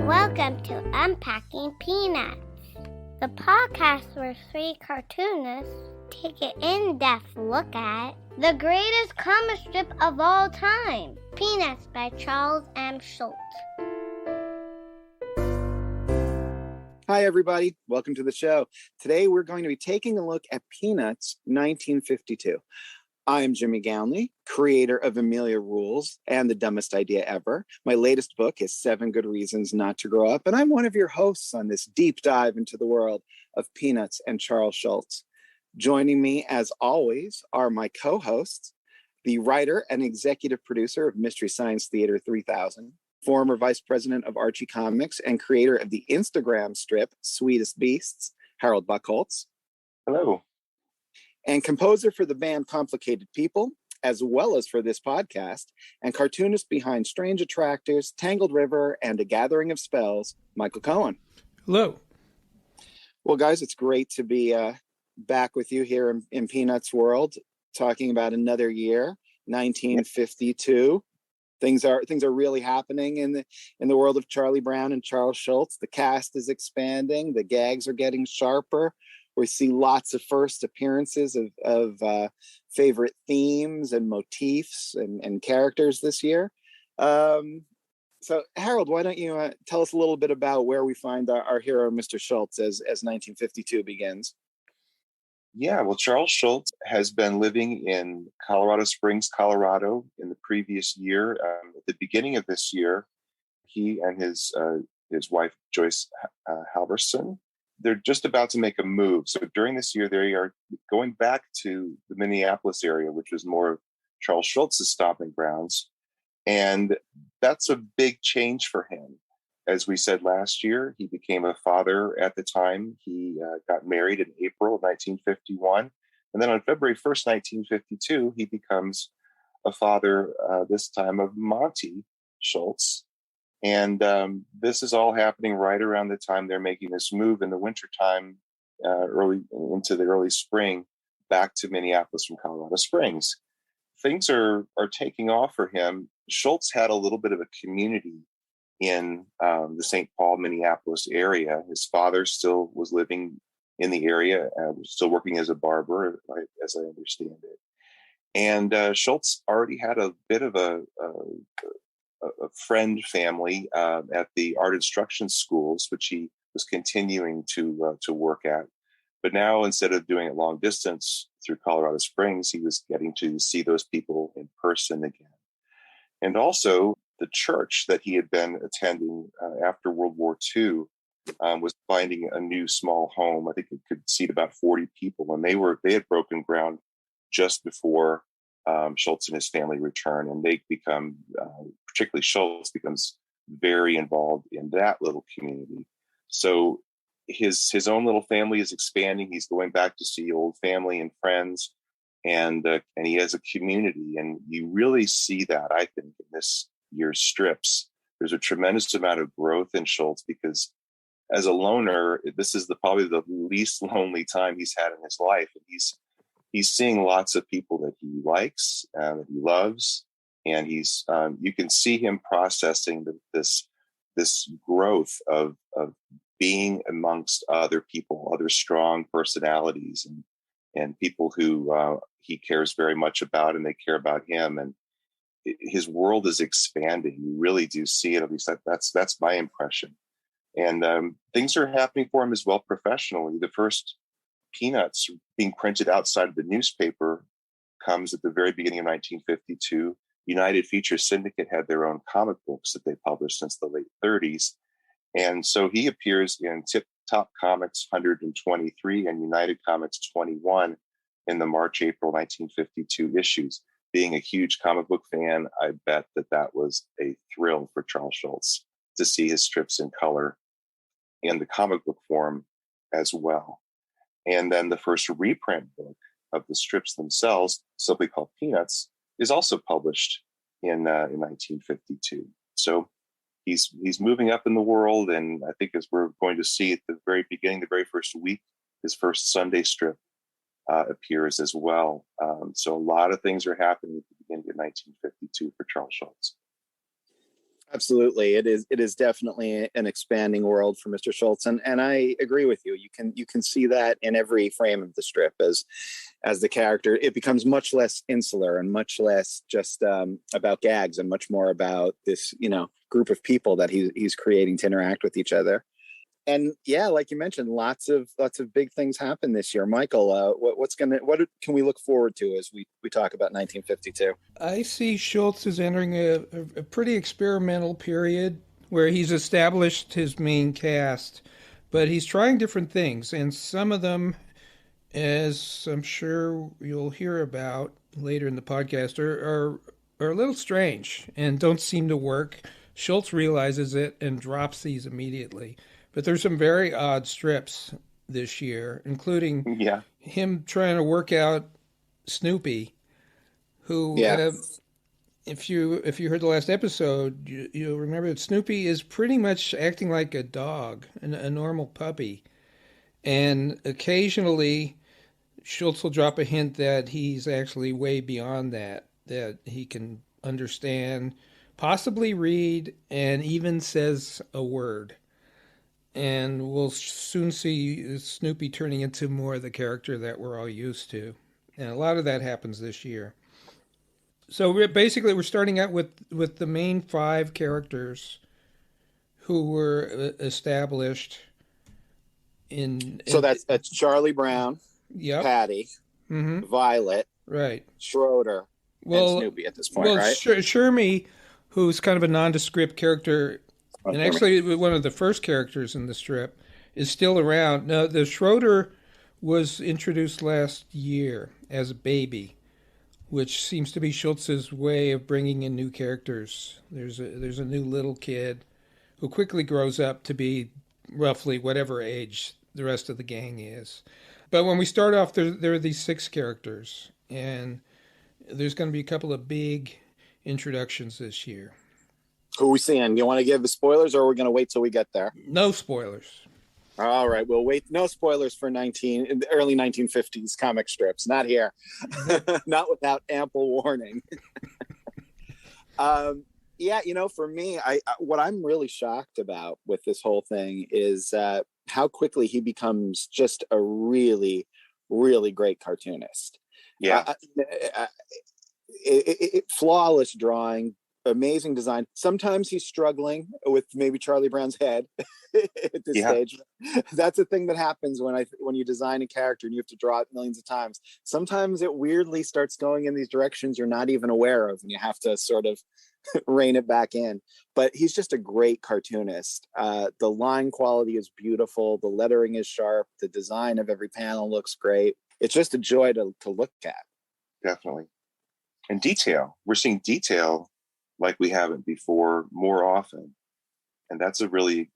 Welcome to Unpacking Peanuts, the podcast where three cartoonists take an in-depth look at the greatest comic strip of all time, Peanuts by Charles Schulz. Hi, everybody. Welcome to the show. Today, we're going to be taking a look at Peanuts 1952. I'm Jimmy Gownley, creator of Amelia Rules and The Dumbest Idea Ever. My latest book is 7 Good Reasons Not to Grow Up, and I'm one of your hosts on this deep dive into the world of Peanuts and Charles Schulz. Joining me, as always, are my co-hosts, the writer and executive producer of Mystery Science Theater 3000, former vice president of Archie Comics and creator of the Instagram strip Sweetest Beasts, Harold Buchholz. Hello. And composer for the band Complicated People, as well as for this podcast, and cartoonist behind Strange Attractors, Tangled River, and A Gathering of Spells, Michael Cohen. Hello. Well, guys, it's great to be back with you here in Peanuts World, talking about another year, 1952. Things are really happening in the world of Charlie Brown and Charles Schulz. The cast is expanding. The gags are getting sharper. We see lots of first appearances of favorite themes and motifs and characters this year. So, Harold, why don't you tell us a little bit about where we find our hero, Mr. Schulz, as 1952 begins? Yeah, well, Charles Schulz has been living in Colorado Springs, Colorado in the previous year. At the beginning of this year, he and his wife, Joyce Halverson, they're just about to make a move. So during this year, they are going back to the Minneapolis area, which was more of Charles Schulz's stomping grounds. And that's a big change for him. As we said last year, he became a father at the time. He got married in April of 1951. And then on February 1st, 1952, he becomes a father, this time of Monty Schulz. And this is all happening right around the time they're making this move in the wintertime, early into the early spring, back to Minneapolis from Colorado Springs. Things are taking off for him. Schulz had a little bit of a community in the St. Paul, Minneapolis area. His father still was living in the area, still working as a barber, as I understand it. And Schulz already had a bit of a friend family at the art instruction schools, which he was continuing to work at. But now, instead of doing it long distance through Colorado Springs, he was getting to see those people in person again. And also, the church that he had been attending after World War II was finding a new small home. I think it could seat about 40 people, and they had broken ground just before Schulz and his family return, and they become, particularly Schulz, becomes very involved in that little community. So his own little family is expanding. He's going back to see old family and friends, and he has a community, and you really see that, I think, in this year's strips. There's a tremendous amount of growth in Schulz because, as a loner, this is probably the least lonely time he's had in his life. And he's seeing lots of people that he likes, that he loves, and he's you can see him processing this growth of being amongst other people, other strong personalities, and people who he cares very much about, and they care about him. And his world is expanding. You really do see it. At least that's my impression. And things are happening for him as well professionally. The first Peanuts being printed outside of the newspaper comes at the very beginning of 1952. United Feature Syndicate had their own comic books that they published since the late 30s. And so he appears in Tip Top Comics 123 and United Comics 21 in the March-April 1952 issues. Being a huge comic book fan, I bet that was a thrill for Charles Schulz to see his strips in color in the comic book form as well. And then the first reprint book of the strips themselves, simply called Peanuts, is also published in 1952. So he's moving up in the world, and I think, as we're going to see at the very beginning, the very first week, his first Sunday strip appears as well. So a lot of things are happening at the beginning of 1952 for Charles Schulz. Absolutely. It is definitely an expanding world for Mr. Schultz. And I agree with you. You can see that in every frame of the strip as the character, it becomes much less insular and much less just about gags and much more about this, group of people that he's creating to interact with each other. And yeah, like you mentioned, lots of big things happen this year. Michael, what can we look forward to as we talk about 1952? I see Schultz is entering a pretty experimental period where he's established his main cast, but he's trying different things, and some of them, as I'm sure you'll hear about later in the podcast, are a little strange and don't seem to work. Schultz realizes it and drops these immediately. But there's some very odd strips this year, including him trying to work out Snoopy, who, if you heard the last episode, you'll remember that Snoopy is pretty much acting like a dog, a normal puppy. And occasionally, Schultz will drop a hint that he's actually way beyond that he can understand, possibly read, and even says a word. And we'll soon see Snoopy turning into more of the character that we're all used to. And a lot of that happens this year. So we're starting out with the main 5 characters who were established in... So that's Charlie Brown, Patty, Violet, right, Schroeder, and Snoopy at this point, right? Shermy, who's kind of a nondescript character... And actually, one of the first characters in the strip is still around. Now, the Schroeder was introduced last year as a baby, which seems to be Schultz's way of bringing in new characters. There's a new little kid who quickly grows up to be roughly whatever age the rest of the gang is. But when we start off, there are these 6 characters, and there's going to be a couple of big introductions this year. Who are we seeing? You want to give the spoilers, or are we going to wait till we get there? No spoilers. All right, we'll wait. No spoilers for the early 1950s comic strips. Not here. Not without ample warning. For me, what I'm really shocked about with this whole thing is how quickly he becomes just a really, really great cartoonist. Yeah. Flawless drawing, amazing design. Sometimes he's struggling with maybe Charlie Brown's head at this stage. That's a thing that happens when you design a character and you have to draw it millions of times. Sometimes it weirdly starts going in these directions you're not even aware of, and you have to sort of rein it back in. But he's just a great cartoonist. The line quality is beautiful. The lettering is sharp. The design of every panel looks great. It's just a joy to look at. Definitely. And detail. We're seeing detail like we haven't before more often. And that's a really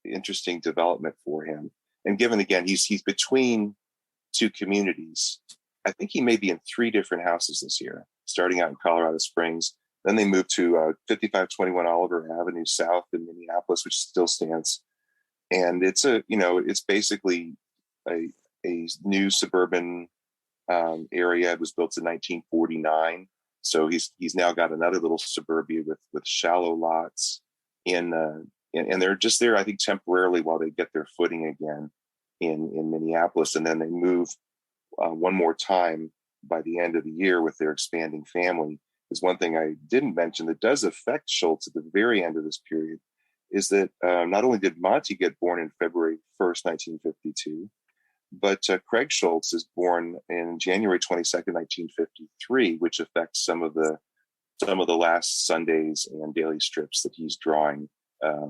interesting development for him. And given, again, he's between 2 communities. I think he may be in 3 different houses this year, starting out in Colorado Springs. Then they moved to 5521 Oliver Avenue South in Minneapolis, which still stands. And it's it's basically a new suburban area. It was built in 1949. So he's now got another little suburbia with shallow lots and they're just there, I think, temporarily while they get their footing again in Minneapolis, and then they move one more time by the end of the year with their expanding family. Is one thing I didn't mention that does affect Schultz at the very end of this period is that not only did Monty get born in February 1st, 1952, but Craig Schultz is born in January 22nd, 1953, which affects some of the last Sundays and daily strips that he's drawing, a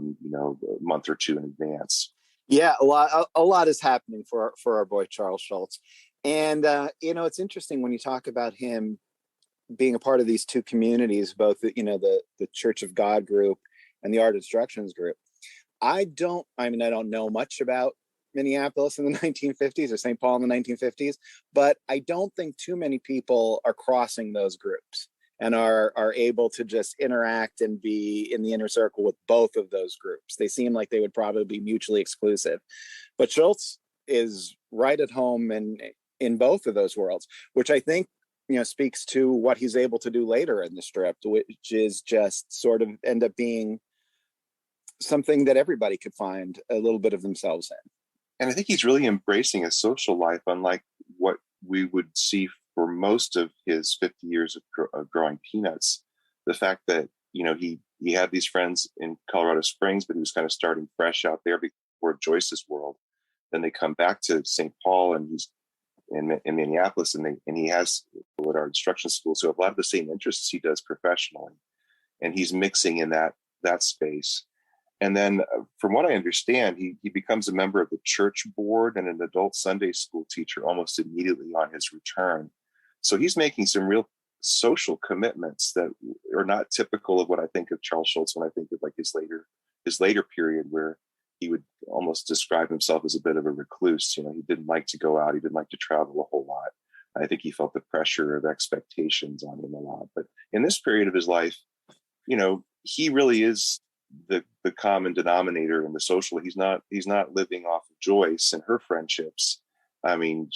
month or 2 in advance. Yeah, a lot is happening for our boy Charles Schulz. And it's interesting when you talk about him being a part of these 2 communities, both the Church of God group and the Art Instructions group. I don't know much about Minneapolis in the 1950s or St. Paul in the 1950s, but I don't think too many people are crossing those groups and are able to just interact and be in the inner circle with both of those groups. They seem like they would probably be mutually exclusive. But Schultz is right at home and in both of those worlds, which I think speaks to what he's able to do later in the strip, which is just sort of end up being something that everybody could find a little bit of themselves in. And I think he's really embracing a social life, unlike what we would see for most of his 50 years of growing Peanuts. The fact that, he had these friends in Colorado Springs, but he was kind of starting fresh out there before Joyce's World. Then they come back to St. Paul, and he's in Minneapolis, and he has people at our instruction school. So a lot of the same interests he does professionally, and he's mixing in that space. And then from what I understand, he becomes a member of the church board and an adult Sunday school teacher almost immediately on his return. So he's making some real social commitments that are not typical of what I think of Charles Schulz when I think of like his later period, where he would almost describe himself as a bit of a recluse. He didn't like to go out. He didn't like to travel a whole lot. I think he felt the pressure of expectations on him a lot. But in this period of his life, he really is the common denominator in the social. He's not living off of Joyce and her friendships. I mean,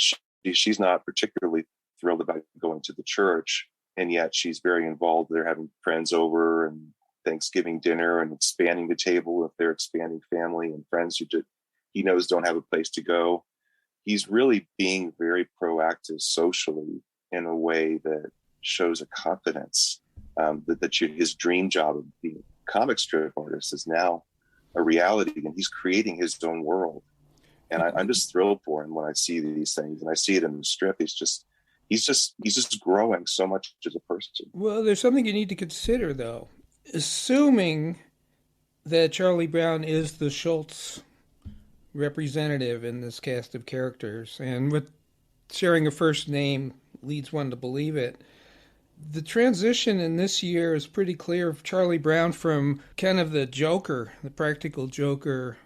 she's not particularly thrilled about going to the church, and yet she's very involved. They're having friends over and Thanksgiving dinner and expanding the table if they're expanding family and friends who he knows don't have a place to go. He's really being very proactive socially in a way that shows a confidence that his dream job of being a comic strip artist is now a reality, and he's creating his own world. And I'm just thrilled for him when I see these things, and I see it in the strip. He's just growing so much as a person. Well, there's something you need to consider, though. Assuming that Charlie Brown is the Schulz representative in this cast of characters, and with sharing a first name leads one to believe it, the transition in this year is pretty clear of Charlie Brown from kind of the Joker, the practical Joker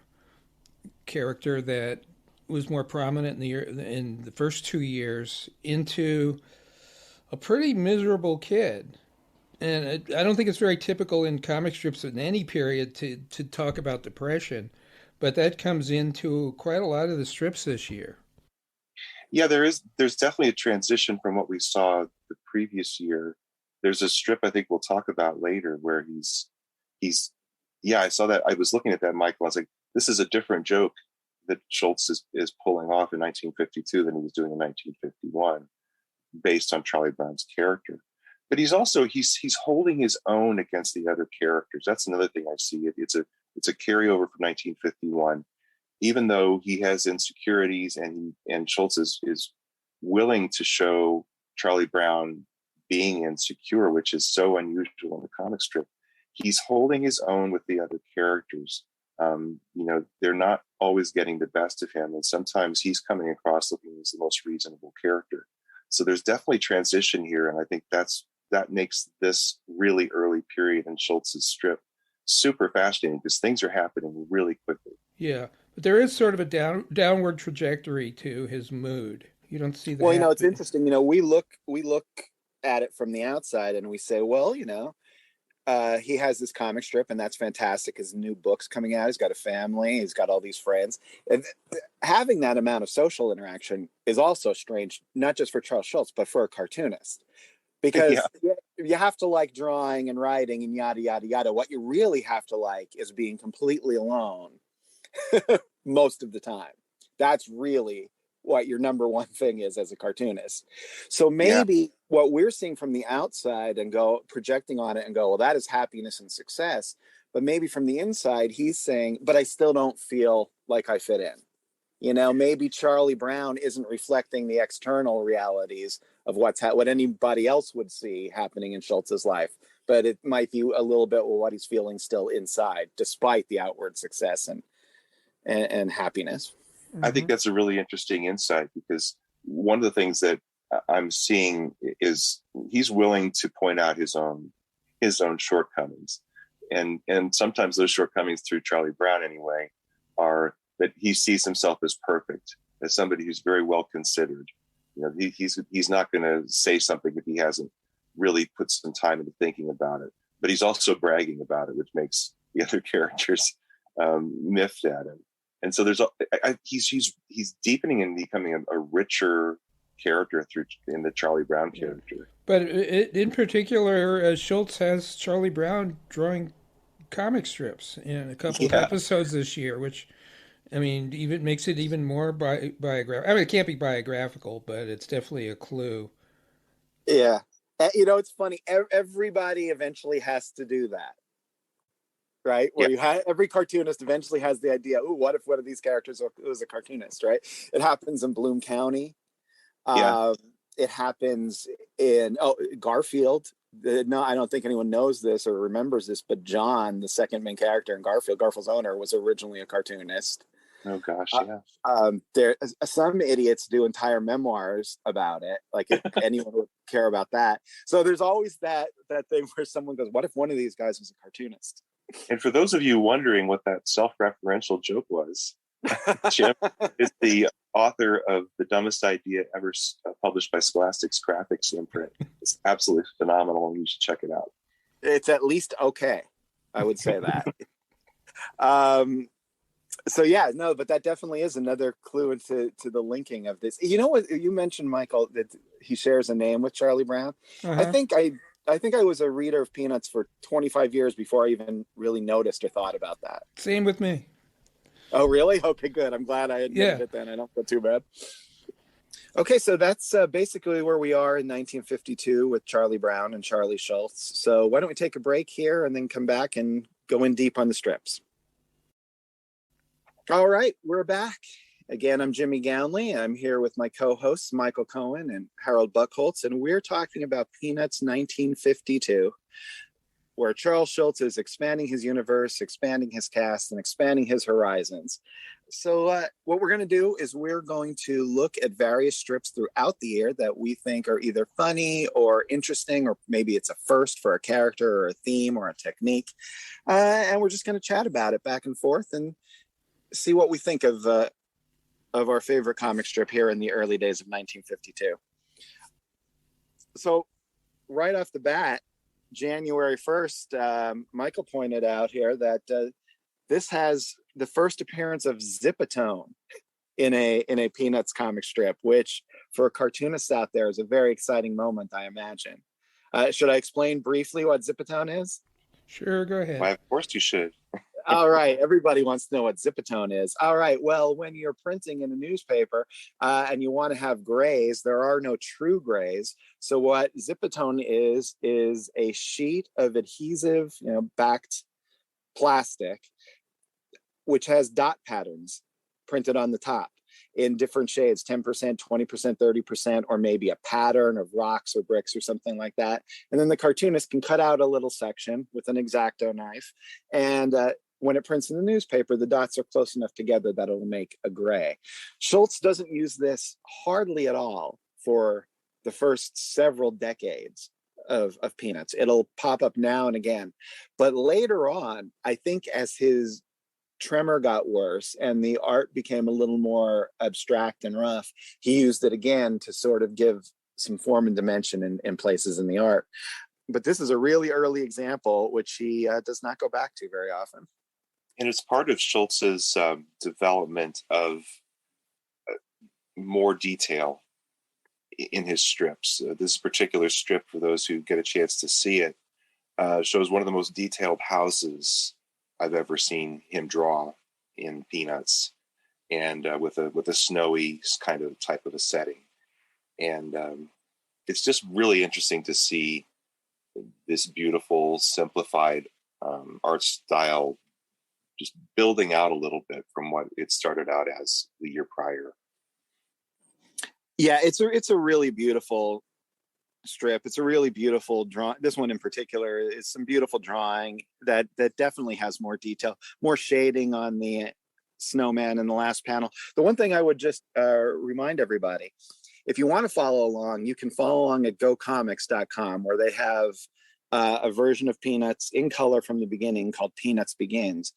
character that was more prominent in the first 2 years, into a pretty miserable kid. And I don't think it's very typical in comic strips in any period to talk about depression, but that comes into quite a lot of the strips this year. Yeah, there's definitely a transition from what we saw the previous year. There's a strip I think we'll talk about later where I saw that. I was looking at that, Michael. I was like, this is a different joke that Schulz is pulling off in 1952 than he was doing in 1951, based on Charlie Brown's character. But he's holding his own against the other characters. That's another thing I see. It's a carryover from 1951. Even though he has insecurities, and Schulz is willing to show Charlie Brown being insecure, which is so unusual in the comic strip, he's holding his own with the other characters. They're not always getting the best of him, and sometimes he's coming across looking as the most reasonable character. So there's definitely transition here, and I think that makes this really early period in Schulz's strip super fascinating because things are happening really quickly. Yeah, but there is sort of a downward trajectory to his mood. You don't see that. Well, it's interesting. We look at it from the outside and we say, well, he has this comic strip and that's fantastic. His new book's coming out. He's got a family. He's got all these friends. And having that amount of social interaction is also strange, not just for Charles Schulz, but for a cartoonist. Because you have to like drawing and writing and yada, yada, yada. What you really have to like is being completely alone most of the time. That's really what your number one thing is as a cartoonist. So maybe what we're seeing from the outside and projecting on it and go, well, that is happiness and success. But maybe from the inside, he's saying, but I still don't feel like I fit in. Maybe Charlie Brown isn't reflecting the external realities of what anybody else would see happening in Schulz's life, but it might be a little bit what he's feeling still inside, despite the outward success and happiness. I think that's a really interesting insight, because one of the things that I'm seeing is he's willing to point out his own shortcomings, and sometimes those shortcomings, through Charlie Brown anyway, are that he sees himself as perfect, as somebody who's very well considered. He's not going to say something if he hasn't really put some time into thinking about it. But he's also bragging about it, which makes the other characters miffed at him. And so he's deepening and becoming a richer character in the Charlie Brown character. But in particular, Schulz has Charlie Brown drawing comic strips in a couple of episodes this year, which, I mean, even makes it even more biographical. I mean, it can't be biographical, but it's definitely a clue. Yeah. It's funny. Everybody eventually has to do that. Right? Where you have every cartoonist eventually has the idea, oh, what if one of these characters was a cartoonist, right? It happens in Bloom County. It happens in Garfield. No, I don't think anyone knows this or remembers this, but John, the second main character in Garfield, Garfield's owner, was originally a cartoonist. Oh gosh, yeah. There, some idiots do entire memoirs about it. Like if anyone would care about that. So there's always that thing where someone goes, "What if one of these guys was a cartoonist?" And for those of you wondering what that self-referential joke was, Jim is the author of The Dumbest Idea Ever published by Scholastic's graphics imprint. It's absolutely phenomenal, and you should check it out. It's at least okay. I would say that. So yeah, no, but that definitely is another clue into the linking of this. You know what you mentioned, Michael, that he shares a name with Charlie Brown. Uh-huh. I think I was a reader of Peanuts for 25 years before I even really noticed or thought about that. Same with me. Oh, really? Okay, good. I'm glad I admitted it then. I don't feel too bad. Okay, so that's basically where we are in 1952 with Charlie Brown and Charlie Schulz. So why don't we take a break here and then come back and go in deep on the strips. All right, we're back. Again, I'm Jimmy Gownley. I'm here with my co-hosts, Michael Cohen and Harold Buckholtz, and we're talking about Peanuts 1952, where Charles Schulz is expanding his universe, expanding his cast, and expanding his horizons. So what we're going to do is we're going to look at various strips throughout the year that we think are either funny or interesting, or maybe it's a first for a character or a theme or a technique. And we're just going to chat about it back and forth and see what we think of our favorite comic strip here in the early days of 1952. So right off the bat, January 1st, Michael pointed out here that this has the first appearance of Zip-A-Tone in a Peanuts comic strip, which for cartoonists out there is a very exciting moment, I imagine. Should I explain briefly what Zip-A-Tone is? Sure, go ahead. Why, of course you should. All right. Everybody wants to know what Zip-A-Tone is. All right. Well, when you're printing in a newspaper and you want to have grays, there are no true grays. So what Zip-A-Tone is a sheet of adhesive, backed plastic, which has dot patterns printed on the top in different shades, 10%, 20%, 30%, or maybe a pattern of rocks or bricks or something like that. And then the cartoonist can cut out a little section with an X-Acto knife. And when it prints in the newspaper, the dots are close enough together that it'll make a gray. Schulz doesn't use this hardly at all for the first several decades of Peanuts. It'll pop up now and again. But later on, I think as his tremor got worse and the art became a little more abstract and rough, he used it again to sort of give some form and dimension in places in the art. But this is a really early example, which he does not go back to very often. And it's part of Schultz's development of more detail in his strips. This particular strip, for those who get a chance to see it, shows one of the most detailed houses I've ever seen him draw in Peanuts, and with a snowy kind of type of a setting. And it's just really interesting to see this beautiful, simplified art style just building out a little bit from what it started out as the year prior. Yeah, it's a really beautiful strip. It's a really beautiful drawing. This one in particular is some beautiful drawing that definitely has more detail, more shading on the snowman in the last panel. The one thing I would just remind everybody, if you want to follow along, you can follow along at gocomics.com, where they have a version of Peanuts in color from the beginning called Peanuts Begins.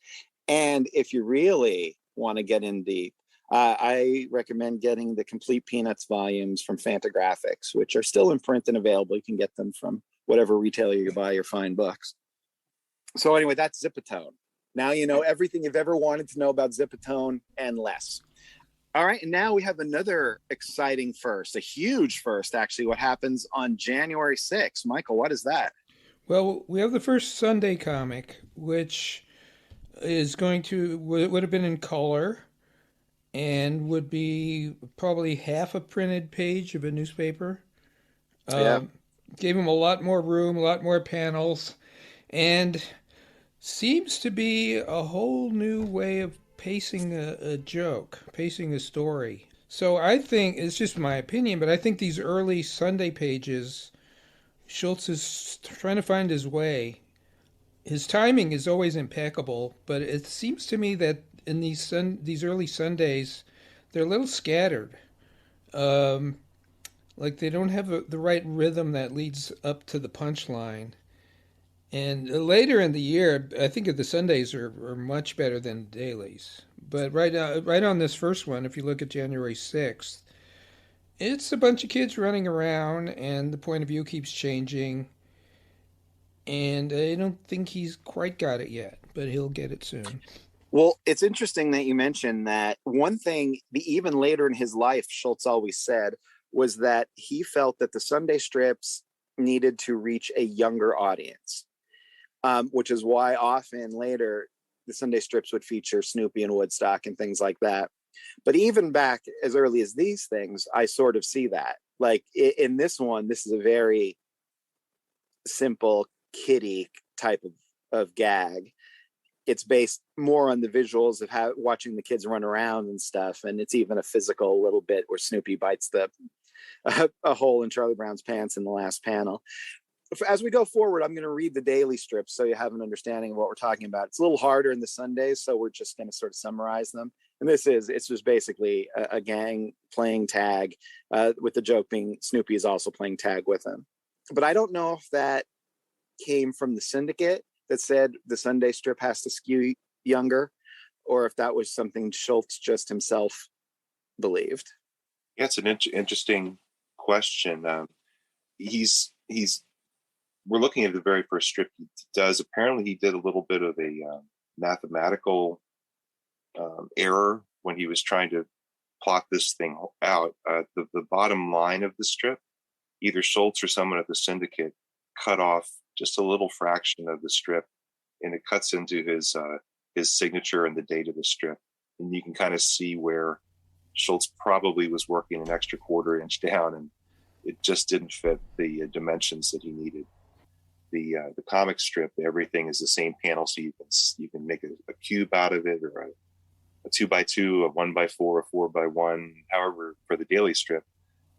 And if you really want to get in deep, I recommend getting the complete Peanuts volumes from Fantagraphics, which are still in print and available. You can get them from whatever retailer you buy your fine books. So anyway, that's Zip-A-Tone. Now you know everything you've ever wanted to know about Zip-A-Tone and less. All right, and now we have another exciting first, a huge first, actually, what happens on January 6th. Michael, what is that? Well, we have the first Sunday comic, which is would have been in color and would be probably half a printed page of a newspaper. Yeah. Gave him a lot more room, a lot more panels, and seems to be a whole new way of pacing a joke, pacing a story. So I think, it's just my opinion, but I think these early Sunday pages, Schulz is trying to find his way. His timing is always impeccable, but it seems to me that in these early Sundays, they're a little scattered. Like they don't have the right rhythm that leads up to the punchline. And later in the year, I think the Sundays are much better than the dailies. But right on this first one, if you look at January 6th, it's a bunch of kids running around, and the point of view keeps changing. And I don't think he's quite got it yet, but he'll get it soon. Well, it's interesting that you mentioned that. One thing, even later in his life, Schulz always said, was that he felt that the Sunday strips needed to reach a younger audience, which is why often later the Sunday strips would feature Snoopy and Woodstock and things like that. But even back as early as these things, I sort of see that. Like in this one, this is a very simple kiddie type of gag. It's based more on the visuals of watching the kids run around and stuff. And it's even a physical little bit where Snoopy bites a hole in Charlie Brown's pants in the last panel. As we go forward, I'm going to read the daily strips so you have an understanding of what we're talking about. It's a little harder in the Sundays, so we're just going to sort of summarize them. And it's just basically a gang playing tag, with the joke being Snoopy is also playing tag with him. But I don't know if that came from the syndicate that said the Sunday strip has to skew younger, or if that was something Schulz just himself believed. Yeah, it's an interesting question. We're looking at the very first strip he does. Apparently, he did a little bit of a mathematical error when he was trying to plot this thing out. The bottom line of the strip, either Schulz or someone at the syndicate cut off just a little fraction of the strip, and it cuts into his signature and the date of the strip. And you can kind of see where Schulz probably was working an extra quarter inch down, and it just didn't fit the dimensions that he needed. The comic strip, everything is the same panel, so you can make a cube out of it, or a 2x2, a 1x4, a 4x1, however, for the daily strip.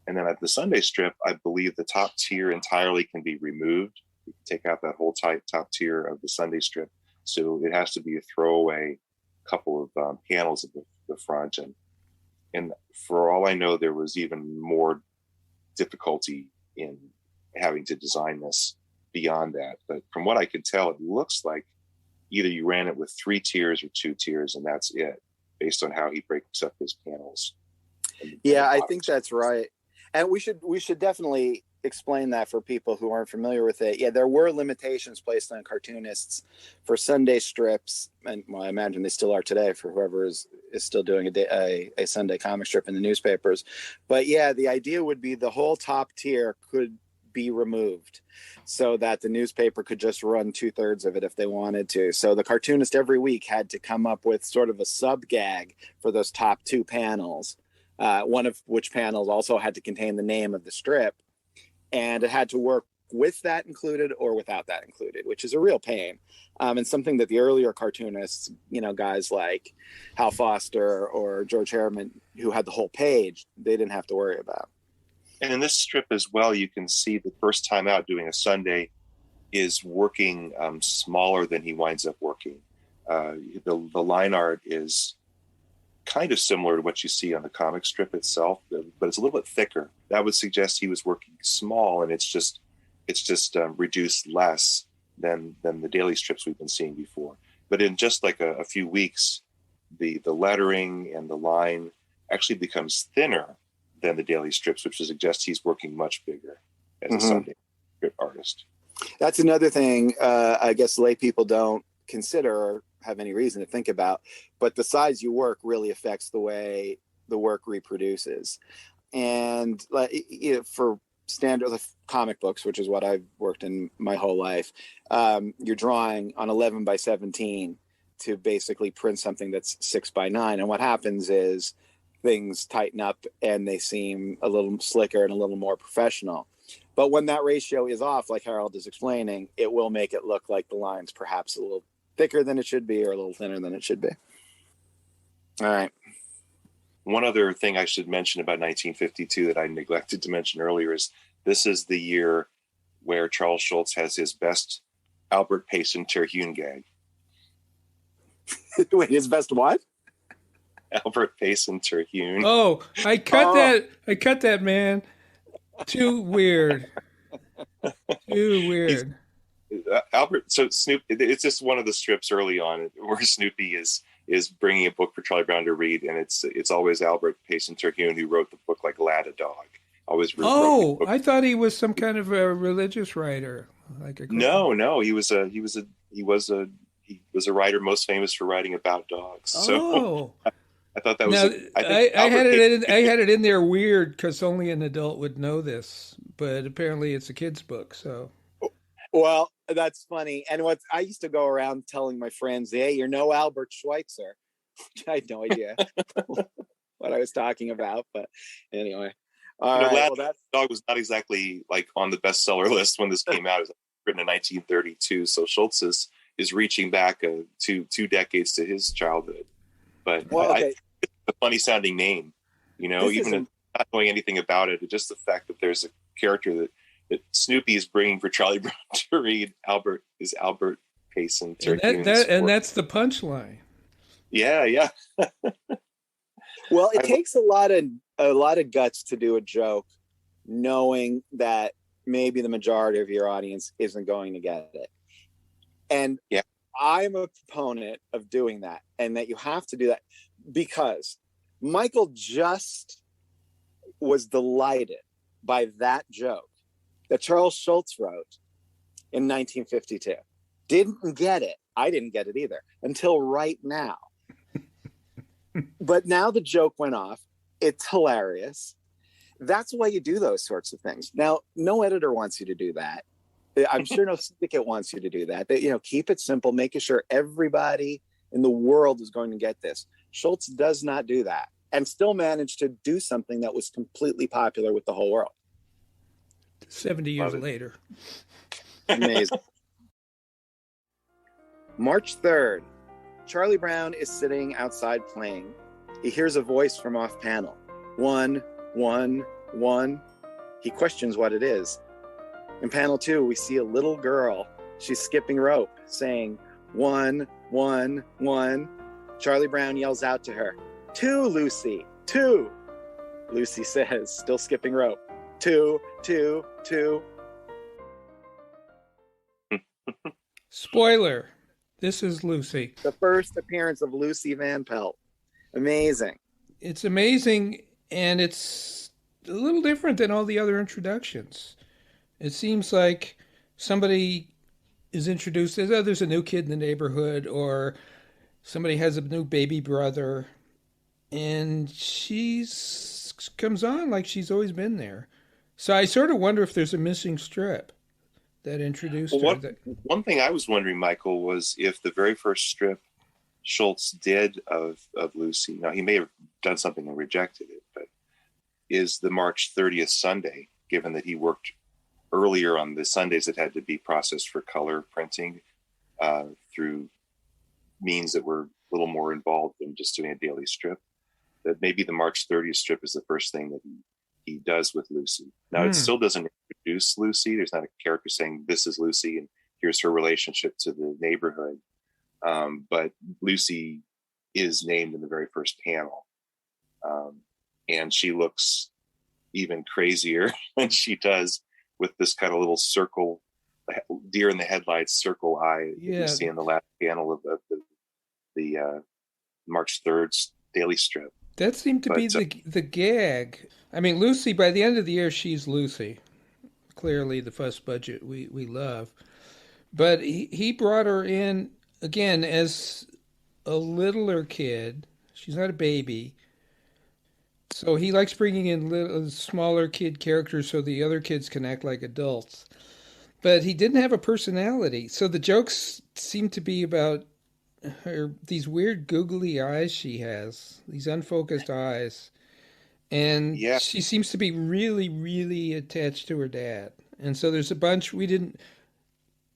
And then at the Sunday strip, I believe the top tier entirely can be removed. You can take out that whole top tier of the Sunday strip, so it has to be a throwaway couple of panels at the front. And for all I know, there was even more difficulty in having to design this beyond that. But from what I can tell, it looks like either you ran it with 3 tiers or 2 tiers, and that's it, based on how he breaks up his panels. Yeah, I think that's right. And we should definitely explain that for people who aren't familiar with it. Yeah, there were limitations placed on cartoonists for Sunday strips, and well, I imagine they still are today for whoever is still doing a Sunday comic strip in the newspapers. But yeah, the idea would be the whole top tier could be removed so that the newspaper could just run 2/3 of it if they wanted to. So the cartoonist every week had to come up with sort of a sub gag for those top 2 panels, one of which panels also had to contain the name of the strip, and it had to work with that included or without that included, which is a real pain, and something that the earlier cartoonists, guys like Hal Foster or George Harriman, who had the whole page, they didn't have to worry about. And in this strip as well, you can see the first time out doing a Sunday is working smaller than he winds up working. The line art is kind of similar to what you see on the comic strip itself, but it's a little bit thicker. That would suggest he was working small, and it's just reduced less than the daily strips we've been seeing before. But in just like a few weeks, the lettering and the line actually becomes thinner than the daily strips, which suggests he's working much bigger as a Sunday strip artist. That's another thing I guess lay people don't consider or have any reason to think about, but the size you work really affects the way the work reproduces. And for standard like comic books, which is what I've worked in my whole life, you're drawing on 11 by 17 to basically print something that's 6 by 9. And what happens is things tighten up and they seem a little slicker and a little more professional. But when that ratio is off, like Harold is explaining, it will make it look like the line's perhaps a little thicker than it should be or a little thinner than it should be. All right. One other thing I should mention about 1952 that I neglected to mention earlier is this is the year where Charles Schulz has his best Albert Payson Terhune gag. Wait, his best what? Albert Payson Terhune. Oh, I cut that. I cut that, man. Too weird. Too weird. Albert. So Snoopy. It's just one of the strips early on where Snoopy is bringing a book for Charlie Brown to read, and it's always Albert Payson Terhune who wrote the book like Lad a Dog. Always. Oh, I thought he was some kind of a religious writer. No, he was a writer most famous for writing about dogs. So I thought that was. Now, I had it in there weird because only an adult would know this, but apparently it's a kid's book. So, well, that's funny. And I used to go around telling my friends, "Hey, you're no Albert Schweitzer." I had no idea what I was talking about, but anyway. That dog was not exactly like on the bestseller list when this came out. It was written in 1932, so Schulz is reaching back two decades to his childhood. But it's a funny sounding name, even not knowing anything about it. Just the fact that there's a character that Snoopy is bringing for Charlie Brown to read. Albert Payson. And that's the punchline. Yeah. Well, it takes a lot of guts to do a joke, knowing that maybe the majority of your audience isn't going to get it. And I'm a proponent of doing that, and that you have to do that because Michael just was delighted by that joke that Charles Schulz wrote in 1952. Didn't get it. I didn't get it either until right now. But now the joke went off. It's hilarious. That's why you do those sorts of things. Now, no editor wants you to do that. I'm sure no syndicate wants you to do that. But, keep it simple, making sure everybody in the world is going to get this. Schulz does not do that and still managed to do something that was completely popular with the whole world. 70 years later. Amazing. March 3rd. Charlie Brown is sitting outside playing. He hears a voice from off panel. 1, 1, 1. He questions what it is. In panel 2, we see a little girl. She's skipping rope, saying 1, 1, 1. Charlie Brown yells out to her, 2, Lucy, 2. Lucy says, still skipping rope, 2, 2, 2. Spoiler. This is Lucy. The first appearance of Lucy Van Pelt. Amazing. It's amazing, and it's a little different than all the other introductions. It seems like somebody is introduced as, there's a new kid in the neighborhood, or somebody has a new baby brother, and she's comes on like she's always been there. So I sort of wonder if there's a missing strip that introduced her. One thing I was wondering, Michael, was if the very first strip Schulz did of Lucy, now he may have done something and rejected it, but is the March 30th Sunday, given that he worked earlier on the Sundays that had to be processed for color printing through means that were a little more involved than just doing a daily strip, that maybe the March 30th strip is the first thing that he does with Lucy. Now, it still doesn't introduce Lucy. There's not a character saying, this is Lucy, and here's her relationship to the neighborhood. But Lucy is named in the very first panel. And she looks even crazier than she does with this kind of little circle, deer in the headlights circle eye that you see in the last panel of the March 3rd daily strip. That seemed to be the gag. I mean, Lucy, by the end of the year, she's Lucy. Clearly the fuss budget we love. But he brought her in, again, as a littler kid. She's not a baby. So he likes bringing in little, smaller kid characters so the other kids can act like adults. But he didn't have a personality. So the jokes seem to be about these weird googly eyes she has, these unfocused eyes. And Yeah. she seems to be really, really attached to her dad. And so there's a bunch we're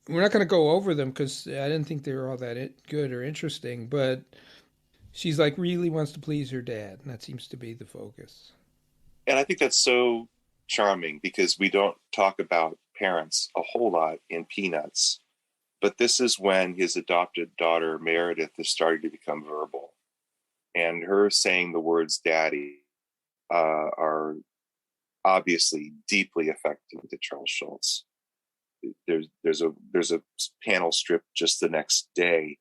not going to go over them because I didn't think they were all that good or interesting, but she's like really wants to please her dad. And that seems to be the focus. And I think that's so charming because we don't talk about parents a whole lot in Peanuts. But this is when his adopted daughter, Meredith, is starting to become verbal. And her saying the words daddy are obviously deeply affecting to Charles Schulz. There's a panel strip just the next day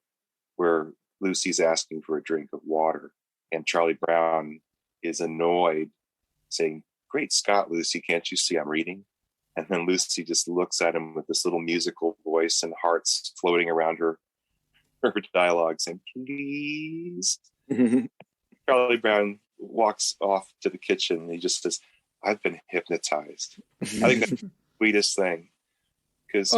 where Lucy's asking for a drink of water. And Charlie Brown is annoyed, saying, "Great Scott, Lucy, can't you see I'm reading?" And then Lucy just looks at him with this little musical voice and hearts floating around her dialogue, saying, "Please." Charlie Brown walks off to the kitchen and he just says, "I've been hypnotized." I think that's the sweetest thing because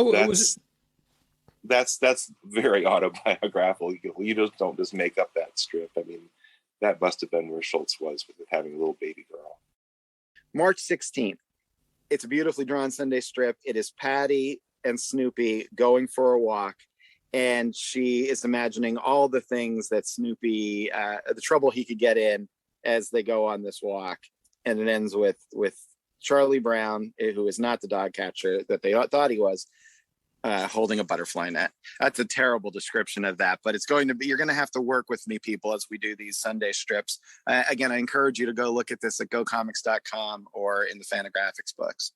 that's very autobiographical. You just don't just make up that strip. I mean, that must have been where Schulz was with having a little baby girl. March 16th. It's a beautifully drawn Sunday strip. It is Patty and Snoopy going for a walk. And she is imagining all the things that Snoopy, the trouble he could get in as they go on this walk. And it ends with Charlie Brown, who is not the dog catcher that they thought he was, holding a butterfly net. That's a terrible description of that, but it's going to be, you're going to have to work with me, people, as we do these Sunday strips. Again, I encourage you to go look at this at gocomics.com or in the Fantagraphics books.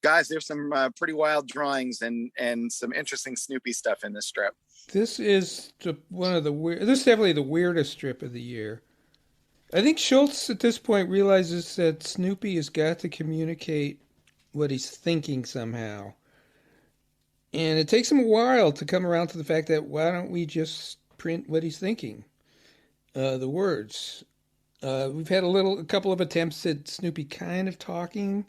Guys, there's some pretty wild drawings and some interesting Snoopy stuff in this strip. This is this is definitely the weirdest strip of the year. I think Schulz at this point realizes that Snoopy has got to communicate what he's thinking somehow. And it takes him a while to come around to the fact that why don't we just print what he's thinking, the words. We've had a couple of attempts at Snoopy kind of talking.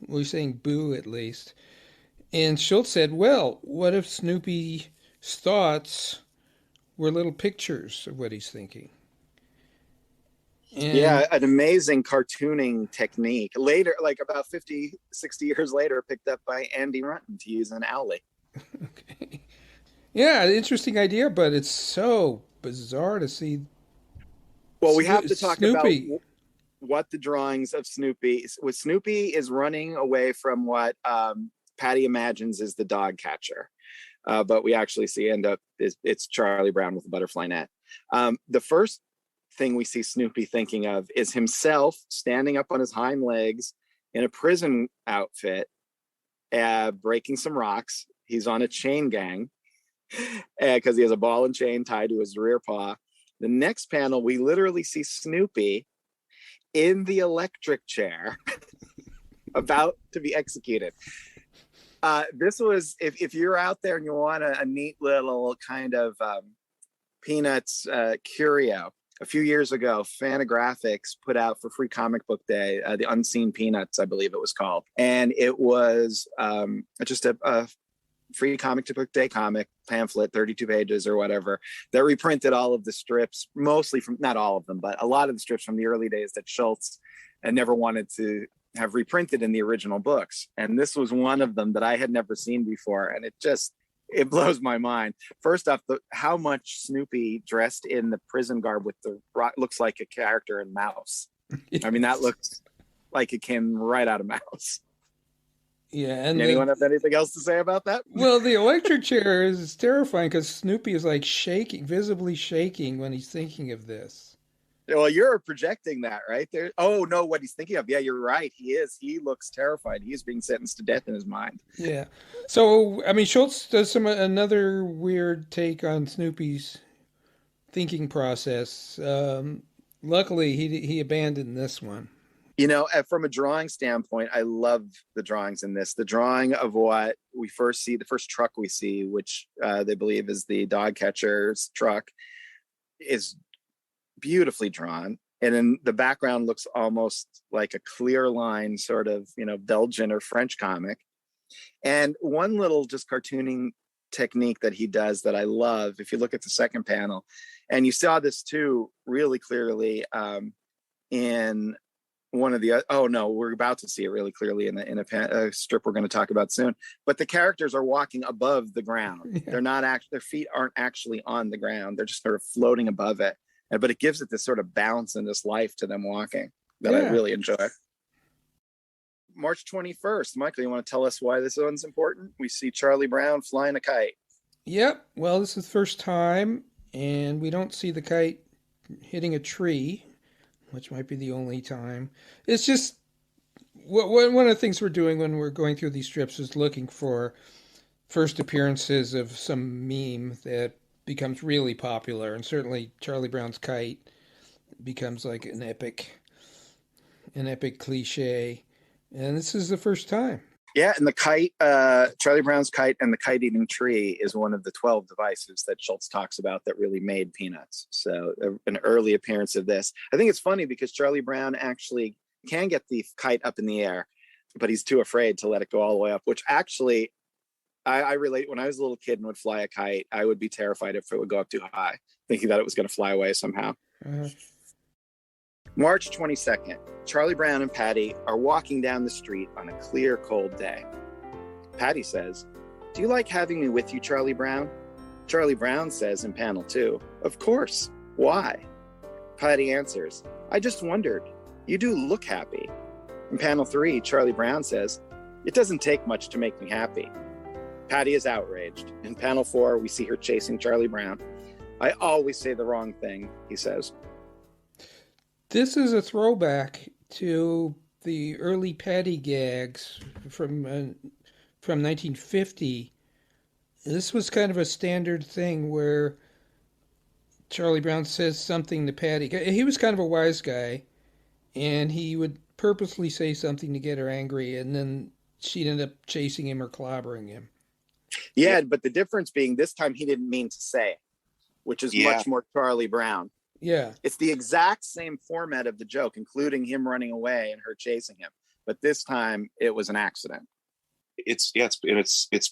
We're saying boo at least. And Schulz said, well, what if Snoopy's thoughts were little pictures of what he's thinking? And yeah, an amazing cartooning technique. Later, like about 50, 60 years later, picked up by Andy Runton to use in Owly. Okay. Yeah, interesting idea, but it's so bizarre to see. Well, we have to talk Snoopy. about what the drawings of Snoopy. What Snoopy is running away from what Patty imagines is the dog catcher, but we actually see it's Charlie Brown with a butterfly net. The first thing we see Snoopy thinking of is himself standing up on his hind legs in a prison outfit, breaking some rocks. He's on a chain gang because he has a ball and chain tied to his rear paw. The next panel, we literally see Snoopy in the electric chair about to be executed. This was, if you're out there and you want a neat little kind of Peanuts curio, a few years ago, Fantagraphics put out for Free Comic Book Day, the Unseen Peanuts, I believe it was called. And it was just a Free Comic Book Day comic pamphlet, 32 pages or whatever, that reprinted all of the strips, mostly from, not all of them, but a lot of the strips from the early days that Schulz never wanted to have reprinted in the original books. And this was one of them that I had never seen before. And it blows my mind. First off, how much Snoopy dressed in the prison garb with looks like a character in Mouse. I mean, that looks like it came right out of Mouse. Yeah. And anyone have anything else to say about that? Well, the electric chair is terrifying because Snoopy is like shaking, visibly shaking when he's thinking of this. Well, you're projecting that right there. Oh no, what he's thinking of. Yeah, you're right. He is. He looks terrified. He's being sentenced to death in his mind. Yeah. So, I mean, Schulz does another weird take on Snoopy's thinking process. Luckily, he abandoned this one. You know, from a drawing standpoint, I love the drawings in this. The drawing of what we first see, the first truck we see, which they believe is the dog catcher's truck, is beautifully drawn. And then the background looks almost like a clear line, sort of, Belgian or French comic. And one little just cartooning technique that he does that I love, if you look at the second panel, and you saw this too really clearly in one of the, oh no, we're about to see it really clearly in a strip we're going to talk about soon. But the characters are walking above the ground. Yeah. They're not actually, their feet aren't actually on the ground. They're just sort of floating above it. But it gives it this sort of bounce and this life to them walking that I really enjoy. March 21st. Michael, you want to tell us why this one's important? We see Charlie Brown flying a kite. Yep. Well, this is the first time, and we don't see the kite hitting a tree, which might be the only time. It's just one of the things we're doing when we're going through these strips is looking for first appearances of some meme that becomes really popular, and certainly Charlie Brown's kite becomes like an epic cliche, and this is the first time. Yeah, and the kite, Charlie Brown's kite and the kite-eating tree is one of the 12 devices that Schulz talks about that really made Peanuts. So an early appearance of this. I think it's funny because Charlie Brown actually can get the kite up in the air, but he's too afraid to let it go all the way up, which actually I relate. When I was a little kid and would fly a kite, I would be terrified if it would go up too high, thinking that it was going to fly away somehow. March 22nd, Charlie Brown and Patty are walking down the street on a clear, cold day. Patty says, "Do you like having me with you, Charlie Brown?" Charlie Brown says in panel 2, "Of course. Why?" Patty answers, "I just wondered. You do look happy." In panel 3, Charlie Brown says, "It doesn't take much to make me happy." Patty is outraged. In panel 4, we see her chasing Charlie Brown. "I always say the wrong thing," he says. This is a throwback to the early Patty gags from 1950. This was kind of a standard thing where Charlie Brown says something to Patty. He was kind of a wise guy, and he would purposely say something to get her angry, and then she'd end up chasing him or clobbering him. Yeah, but the difference being this time he didn't mean to say it, which is much more Charlie Brown. Yeah. It's the exact same format of the joke, including him running away and her chasing him. But this time it was an accident. It's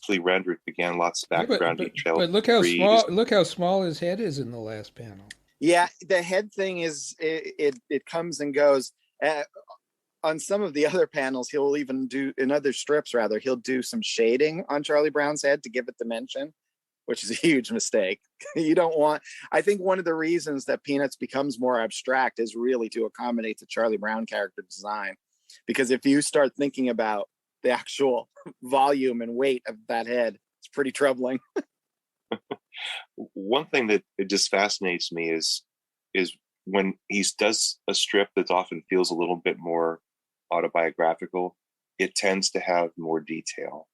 pre-rendered. Again, lots of background detail. But look how small his head is in the last panel. Yeah, the head thing is it comes and goes. On some of the other panels, he'll even do, in other strips rather, he'll do some shading on Charlie Brown's head to give it dimension, which is a huge mistake. I think one of the reasons that Peanuts becomes more abstract is really to accommodate the Charlie Brown character design. Because if you start thinking about the actual volume and weight of that head, it's pretty troubling. One thing that it just fascinates me is when he does a strip that often feels a little bit more autobiographical, it tends to have more detail.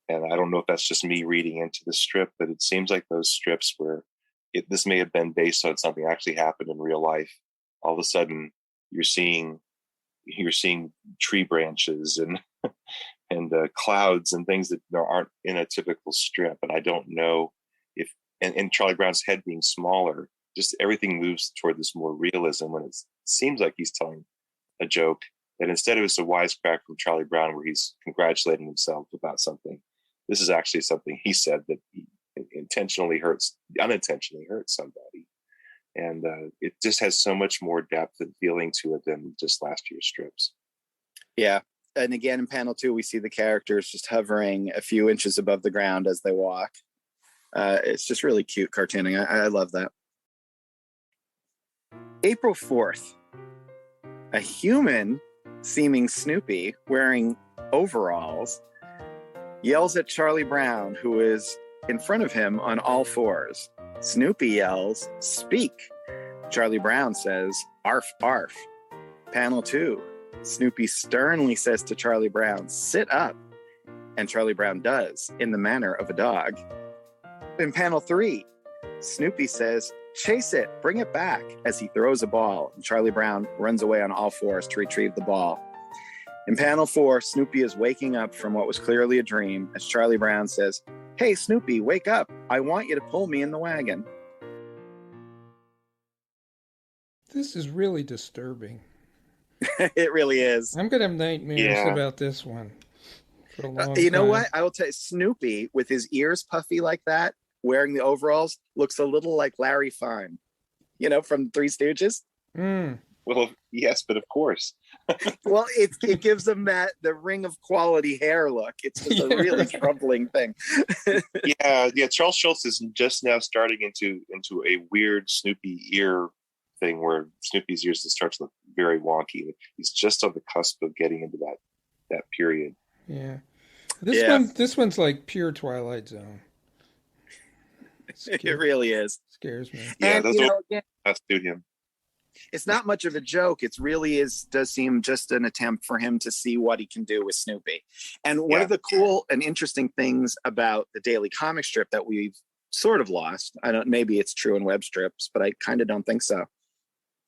And I don't know if that's just me reading into the strip, but it seems like those strips where this may have been based on something that actually happened in real life. All of a sudden, you're seeing tree branches and clouds and things that aren't in a typical strip. And I don't know if, and Charlie Brown's head being smaller, just everything moves toward this more realism when it seems like he's telling a joke. That instead of it's a wisecrack from Charlie Brown where he's congratulating himself about something, this is actually something he said that he unintentionally hurts somebody. And it just has so much more depth and feeling to it than just last year's strips. Yeah. And again, in panel 2, we see the characters just hovering a few inches above the ground as they walk. It's just really cute cartooning. I love that. April 4th, a human seeming Snoopy wearing overalls yells at Charlie Brown, who is in front of him on all fours. Snoopy yells, "Speak." Charlie Brown says, "Arf, arf." Panel 2, Snoopy sternly says to Charlie Brown, "Sit up." And Charlie Brown does, in the manner of a dog. In panel 3, Snoopy says, "Chase it, bring it back," as he throws a ball, and Charlie Brown runs away on all fours to retrieve the ball. In panel 4, Snoopy is waking up from what was clearly a dream as Charlie Brown says, "Hey, Snoopy, wake up. I want you to pull me in the wagon." This is really disturbing. It really is. I'm going to have nightmares about this one for a long time. You know what? I will tell you, Snoopy, with his ears puffy like that, wearing the overalls, looks a little like Larry Fine, from Three Stooges. Well, yes, but of course. Well, it gives them the ring of quality hair look. It's just a really troubling thing. Yeah. Charles Schulz is just now starting into a weird Snoopy ear thing where Snoopy's ears start to look very wonky. He's just on the cusp of getting into that period. Yeah. This one's like pure Twilight Zone. It really is. Scares me. Yeah, those best suit him. It's not much of a joke. It really does seem just an attempt for him to see what he can do with Snoopy. And one of the cool and interesting things about the daily comic strip that we've sort of lost, maybe it's true in web strips, but I kind of don't think so.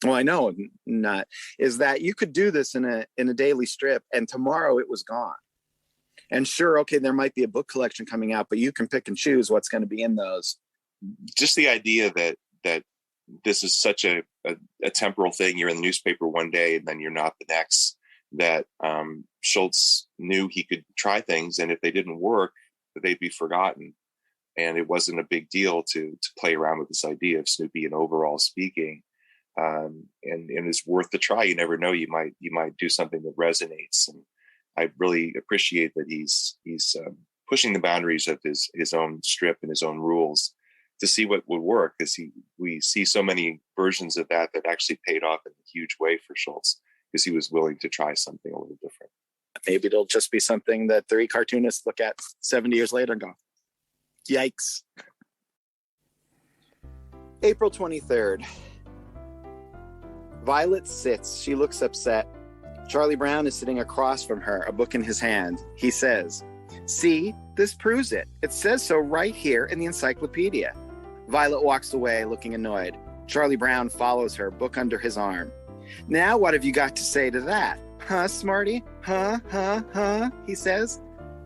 Well, I know not, is that you could do this in a daily strip and tomorrow it was gone. And sure, okay, there might be a book collection coming out, but you can pick and choose what's going to be in those. Just the idea that this is such a temporal thing. You're in the newspaper one day and then you're not the next, that Schulz knew he could try things. And if they didn't work, they'd be forgotten. And it wasn't a big deal to play around with this idea of Snoopy and overall speaking. And it's worth the try. You never know. You might do something that resonates. And I really appreciate that he's pushing the boundaries of his own strip and his own rules to see what would work, because we see so many versions of that actually paid off in a huge way for Schulz, because he was willing to try something a little different. Maybe it'll just be something that three cartoonists look at 70 years later and go, yikes. April 23rd. Violet sits. She looks upset. Charlie Brown is sitting across from her, a book in his hand. He says, "See, this proves it. It says so right here in the encyclopedia." Violet walks away, looking annoyed. Charlie Brown follows her, book under his arm. "Now what have you got to say to that? Huh, Smarty? Huh, he says.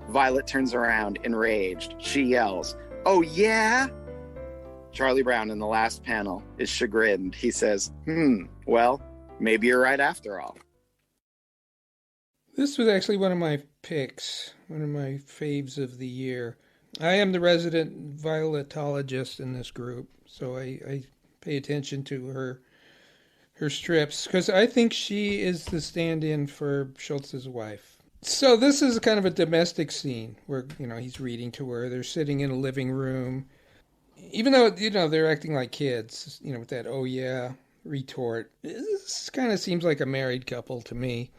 Violet turns around, enraged. She yells, "Oh, yeah?" Charlie Brown in the last panel is chagrined. He says, well, maybe you're right after all. This was actually one of my picks, one of my faves of the year. I am the resident violetologist in this group, so I pay attention to her strips, because I think she is the stand-in for Schulz's wife. So this is kind of a domestic scene where, he's reading to her. They're sitting in a living room. Even though, they're acting like kids, with that, "oh yeah" retort. This kind of seems like a married couple to me.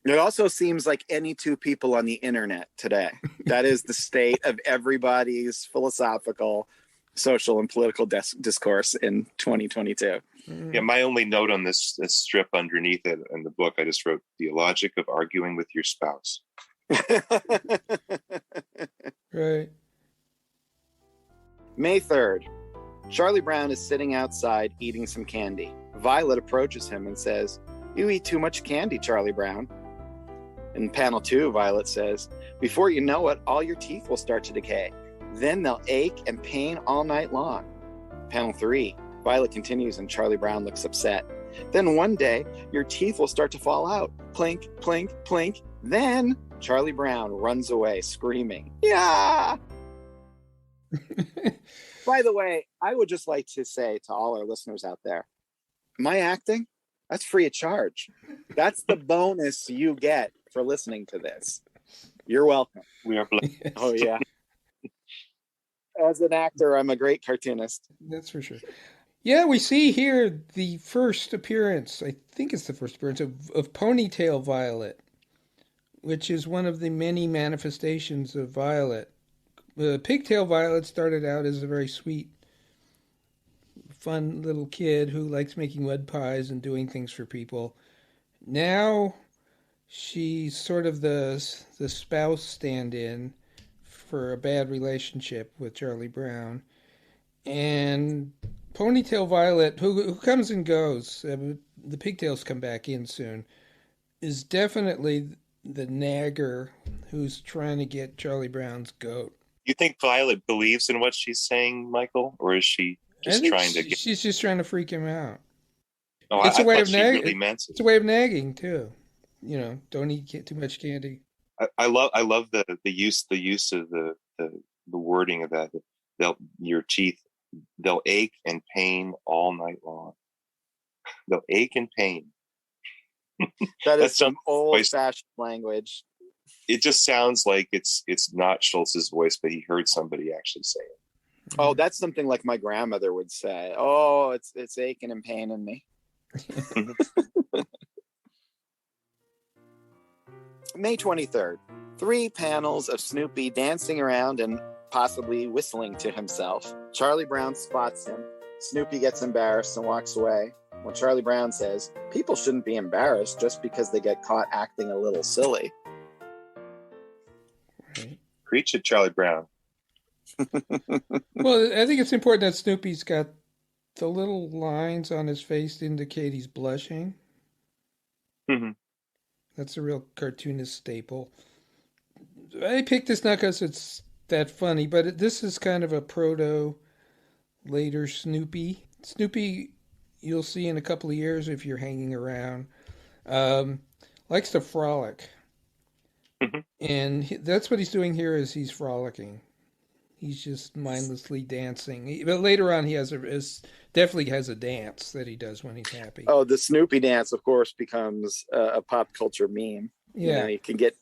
It also seems like any two people on the internet today. That is the state of everybody's philosophical, social, and political discourse in 2022. Yeah, my only note on this strip underneath it in the book, I just wrote, "The logic of arguing with your spouse." Right. May 3rd. Charlie Brown is sitting outside eating some candy. Violet approaches him and says, "You eat too much candy, Charlie Brown." In panel 2, Violet says, "Before you know it, all your teeth will start to decay. Then they'll ache and pain all night long." Panel 3, Violet continues and Charlie Brown looks upset. "Then one day, your teeth will start to fall out. Clink, clink, clink. Then Charlie Brown runs away screaming, 'Yeah!'" By the way, I would just like to say to all our listeners out there, my acting, that's free of charge. That's the bonus you get for listening to this. You're welcome. We are blessed. Yes. Oh, yeah. As an actor, I'm a great cartoonist. That's for sure. Yeah, we see here the first appearance, I think it's the first appearance of Ponytail Violet, which is one of the many manifestations of Violet. Pigtail Violet started out as a very sweet, fun little kid who likes making mud pies and doing things for people. Now she's sort of the spouse stand-in for a bad relationship with Charlie Brown. And Ponytail Violet, who comes and goes, the pigtails come back in soon, is definitely the nagger who's trying to get Charlie Brown's goat. You think Violet believes in what she's saying, Michael, or is she just trying to get... She's just trying to freak him out. Oh, It's a way thought of she nagging. really meant It's it. a way of nagging too. Don't eat too much candy. I love the use of the wording of that. Your teeth, they'll ache and pain all night long. They'll ache and pain. That is That's some old-fashioned language. It just sounds like it's not Schultz's voice, but he heard somebody actually say it. Oh, that's something like my grandmother would say. Oh, it's aching and paining me. May 23rd. 3 panels of Snoopy dancing around and possibly whistling to himself. Charlie Brown spots him. Snoopy gets embarrassed and walks away. When Charlie Brown says, people shouldn't be embarrassed just because they get caught acting a little silly. Right. Preach it, Charlie Brown. Well, I think it's important that Snoopy's got the little lines on his face to indicate he's blushing. Mm-hmm. That's a real cartoonist staple. I picked this not because it's that funny, but this is kind of a proto later Snoopy. Snoopy, you'll see in a couple of years if you're hanging around, likes to frolic. Mm-hmm. And that's what he's doing here is he's frolicking. He's just mindlessly dancing. But later on, he definitely has a dance that he does when he's happy. Oh, the Snoopy dance, of course, becomes a pop culture meme. Yeah. You can get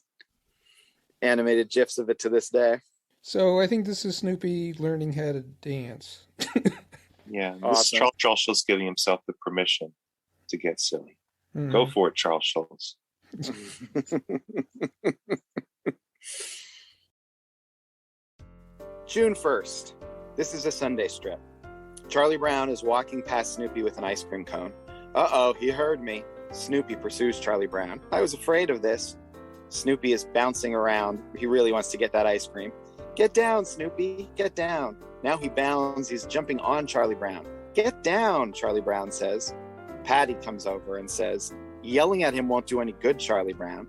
animated GIFs of it to this day. So I think this is Snoopy learning how to dance. Yeah, Awesome. This is Charles Schulz giving himself the permission to get silly. Go for it, Charles Schulz. June 1st. This is a Sunday strip. Charlie Brown is walking past Snoopy with an ice cream cone. Uh-oh, he heard me. Snoopy pursues Charlie Brown. I was afraid of this. Snoopy is bouncing around. He really wants to get that ice cream. Get down, Snoopy, get down. Now he bounds. He's jumping on Charlie Brown. Get down, Charlie Brown says. Patty comes over and says, yelling at him won't do any good, Charlie Brown.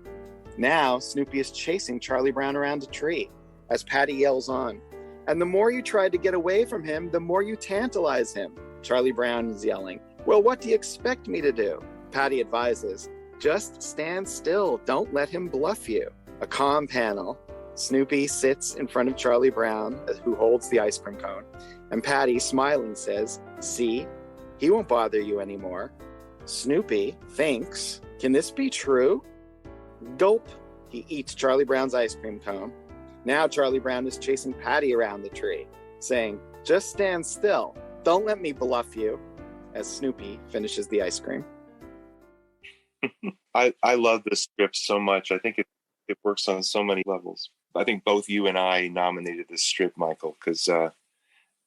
Now Snoopy is chasing Charlie Brown around a tree as Patty yells on. And the more you try to get away from him, the more you tantalize him. Charlie Brown is yelling. Well, what do you expect me to do? Patty advises, just stand still. Don't let him bluff you. A calm panel. Snoopy sits in front of Charlie Brown, who holds the ice cream cone. And Patty, smiling, says, see, he won't bother you anymore. Snoopy thinks, can this be true? Gulp. He eats Charlie Brown's ice cream cone. Now Charlie Brown is chasing Patty around the tree, saying, just stand still. Don't let me bluff you, as Snoopy finishes the ice cream. I love this strip so much. I think it works on so many levels. I think both you and I nominated this strip, Michael, because